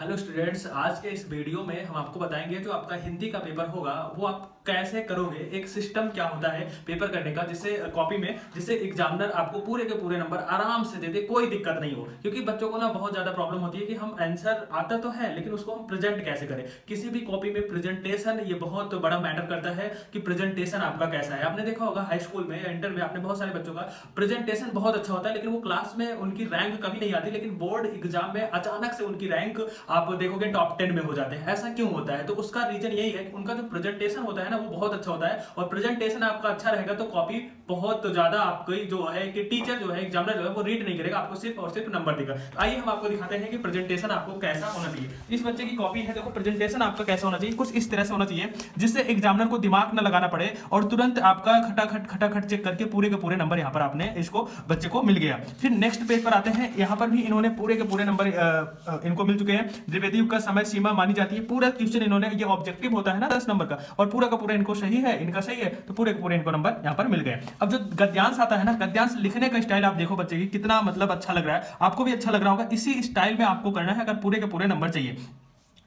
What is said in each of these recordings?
Hello students, आज के इस वीडियो में हम आपको बताएंगे जो आपका हिंदी का पेपर होगा वो आप कैसे करोगे। एक सिस्टम क्या होता है पेपर करने का, जिससे कॉपी में जिससे एग्जामिनर आपको पूरे के पूरे नंबर आराम से दे दे, कोई दिक्कत नहीं हो। क्योंकि बच्चों को ना बहुत ज्यादा प्रॉब्लम होती है कि हम आंसर आता तो है लेकिन उसको हम प्रेजेंट कैसे करें। किसी भी कॉपी में प्रेजेंटेशन ये बहुत बड़ा मैटर करता है कि प्रेजेंटेशन आपका कैसा है। आपने देखा होगा हाई स्कूल में या इंटर में आपने बहुत सारे बच्चों का प्रेजेंटेशन बहुत अच्छा होता है लेकिन वो क्लास में उनकी रैंक कभी नहीं आती, लेकिन बोर्ड एग्जाम में अचानक से उनकी रैंक आप देखोगे टॉप 10 में हो जाते हैं। ऐसा क्यों होता है? तो उसका रीजन यही है कि उनका जो प्रेजेंटेशन होता है ना वो बहुत अच्छा होता है, और प्रेजेंटेशन आपका अच्छा रहेगा तो कॉपी बहुत ज्यादा आपकी जो है कि टीचर जो है एग्जामिनर जो है वो रीड नहीं करेगा, आपको सिर्फ और सिर्फ नंबर देगा। तो आइए हम आपको दिखाते हैं कि प्रेजेंटेशन आपको कैसा होना चाहिए। इस बच्चे की कॉपी है, देखो प्रेजेंटेशन आपका कैसा होना चाहिए, कुछ इस तरह से होना चाहिए जिससे एग्जामिनर को दिमाग न लगाना पड़े और तुरंत आपका खटाखट चेक करके पूरे के पूरे नंबर यहाँ पर आपने इसको बच्चे को मिल गया। फिर नेक्स्ट पेज पर आते हैं, यहाँ पर भी इन्होंने पूरे के पूरे नंबर इनको मिल चुके हैं। द्विवेदी युग का समय सीमा मानी जाती है। पूरा क्वेश्चन इन्होंने, ये ऑब्जेक्टिव होता है ना 10 नंबर का, और पूरा का पूरा इनको सही है, इनका सही है, तो पूरे के पूरे इनको नंबर यहाँ पर मिल गए। अब जो गद्यांश आता है ना, गद्यांश लिखने का स्टाइल आप देखो बच्चे की कितना मतलब अच्छा लग रहा है, आपको भी अच्छा लग रहा होगा। इसी स्टाइल में आपको करना है अगर पूरे के पूरे नंबर चाहिए,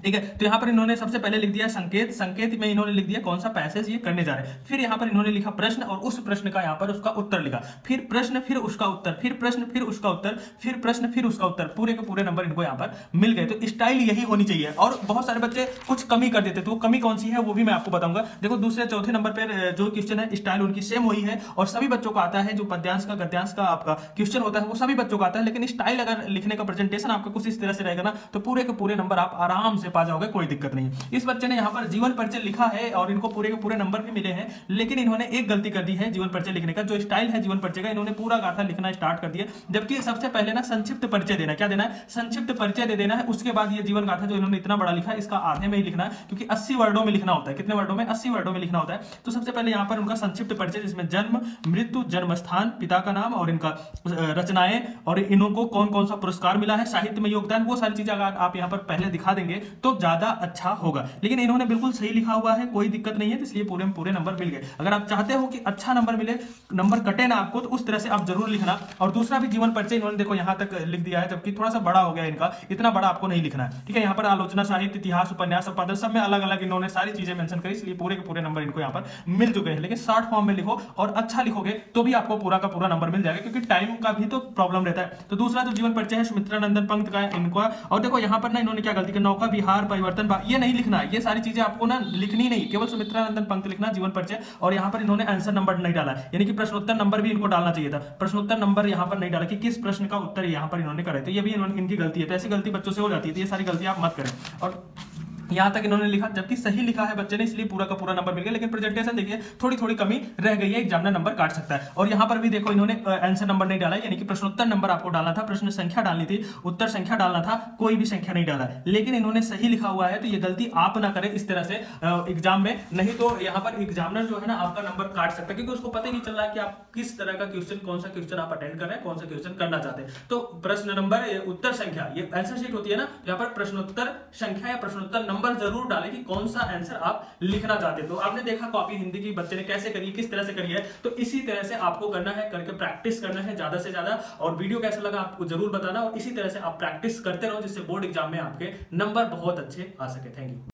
ठीक है। तो यहाँ पर इन्होंने सबसे पहले लिख दिया संकेत, संकेत में इन्होंने लिख दिया कौन सा पैसेज ये करने जा रहे हैं। फिर यहाँ पर इन्होंने लिखा प्रश्न और उस प्रश्न का यहाँ पर उसका उत्तर लिखा, फिर प्रश्न फिर उसका उत्तर, फिर प्रश्न फिर उसका उत्तर, फिर प्रश्न फिर उसका उत्तर, पूरे के पूरे नंबर इनको यहाँ पर मिल गए। तो स्टाइल यही होनी चाहिए। और बहुत सारे बच्चे कुछ कमी कर देते, तो वो कमी कौन सी है वो भी मैं आपको बताऊंगा। देखो दूसरे चौथे नंबर पर जो क्वेश्चन है स्टाइल उनकी सेम वही है और सभी बच्चों को आता है। जो पद्यांश का गद्यांश का आपका क्वेश्चन होता है वो सभी बच्चों को आता है, लेकिन स्टाइल अगर लिखने का प्रेजेंटेशन आपका कुछ इस तरह से रहेगा ना तो पूरे के पूरे नंबर आप आराम से पा जाओगे, कोई दिक्कत नहीं। इस बच्चे ने यहाँ पर जीवन परिचय लिखा है और इनको पूरे के पूरे नंबर भी मिले हैं, लेकिन इन्होंने एक गलती कर दी है जीवन परिचय लिखने का। जो स्टाइल है जीवन परिचय का, इन्होंने पूरा गाथा लिखना स्टार्ट कर दिया, जबकि सबसे पहले ना संक्षिप्त परिचय देना, क्या देना है, संक्षिप्त परिचय दे देना है। उसके बाद ये जीवन गाथा जो इन्होंने इतना बड़ा लिखा है इसका आधे में ही लिखना है, क्योंकि 80 वर्डों में लिखना होता है। कितने वर्डों में? 80 वर्डों में लिखना होता है। तो सबसे पहले यहाँ पर उनका संक्षिप्त परिचय जिसमें जन्म, मृत्यु, जन्म स्थान, पिता का नाम और इनका रचनाएं और इनको कौन कौन सा पुरस्कार मिला है, साहित्य में योगदान, वो सारी चीजें अगर आप यहाँ पर पहले दिखा देंगे तो ज्यादा अच्छा होगा। लेकिन इन्होंने बिल्कुल सही लिखा हुआ है, कोई दिक्कत नहीं है, तो इसलिए पूरे में पूरे नंबर मिल गए। अगर आप चाहते हो कि अच्छा नंबर मिले, नंबर कटे ना आपको, तो उस तरह से आप जरूर लिखना। और दूसरा भी जीवन परिचय इन्होंने देखो यहाँ तक लिख दिया है, जबकि थोड़ा सा बड़ा हो गया इनका, इतना बड़ा आपको नहीं लिखना है, ठीक है। यहाँ पर आलोचना, साहित्य, इतिहास, उपन्यास, संपादन सब में अलग अलग इन्होंने सारी चीजें मेंशन करी, इसलिए पूरे के पूरे नंबर इनको यहाँ पर मिल चुके हैं। लेकिन शॉर्ट फॉर्म में लिखो और अच्छा लिखोगे तो भी आपको पूरा का पूरा नंबर मिल जाएगा, क्योंकि टाइम का भी तो प्रॉब्लम रहता है। तो दूसरा जो जीवन परिचय है सुमित्रा नंदन पंत का इनका, और देखो यहाँ पर ना इन्होंने क्या गलती की, नौका विहार परिवर्तन ये नहीं लिखना है, ये सारी चीजें आपको ना लिखनी नहीं, केवल सुमित्रा नंदन पंक्ति लिखना जीवन परिचय। और यहाँ पर इन्होंने आंसर नंबर नहीं डाला, यानी कि प्रश्नोत्तर नंबर भी इनको डालना चाहिए था। प्रश्नोत्तर नंबर यहाँ पर नहीं डाला कि किस प्रश्न का उत्तर यहाँ पर इन्होंने करे, तो ये भी इनकी गलती है। तो ऐसी गलती बच्चों से हो जाती है, तो ये सारी गलती आप मत करें। और यहां तक इन्होंने लिखा, जबकि सही लिखा है बच्चे ने, इसलिए पूरा का पूरा नंबर मिल गया। लेकिन प्रेजेंटेशन देखिए थोड़ी थोड़ी कमी रह गई है, एग्जामिनर नंबर काट सकता है। और यहां पर भी देखो इन्होंने आंसर नंबर नहीं डाला, यानी कि प्रश्नोत्तर नंबर आपको डालना था, प्रश्न संख्या डालनी थी, उत्तर संख्या डालना था, कोई भी संख्या नहीं डाला। लेकिन इन्होंने सही लिखा हुआ है, तो ये गलती आप ना करें इस तरह से एग्जाम में, नहीं तो यहाँ पर एग्जामिनर जो है ना आपका नंबर काट सकता है, क्योंकि उसको पता ही नहीं चल रहा है कि आप किस तरह का क्वेश्चन, कौन सा क्वेश्चन आप अटेंड कर रहे हैं, कौन सा क्वेश्चन करना चाहते हैं। तो प्रश्न नंबर, उत्तर संख्या, ये आंसर शीट होती है ना, यहाँ पर प्रश्नोत्तर संख्या या प्रश्नोत्तर नंबर जरूर डालें कि कौन सा आंसर आप लिखना चाहते हैं। तो आपने देखा कॉपी हिंदी की बच्चे ने कैसे करी, किस तरह से करी है, तो इसी तरह से आपको करना है, करके प्रैक्टिस करना है ज्यादा से ज्यादा। और वीडियो कैसा लगा आपको जरूर बताना, और इसी तरह से आप प्रैक्टिस करते रहो, जिससे बोर्ड एग्जाम में आपके नंबर बहुत अच्छे आ सके। Thank you.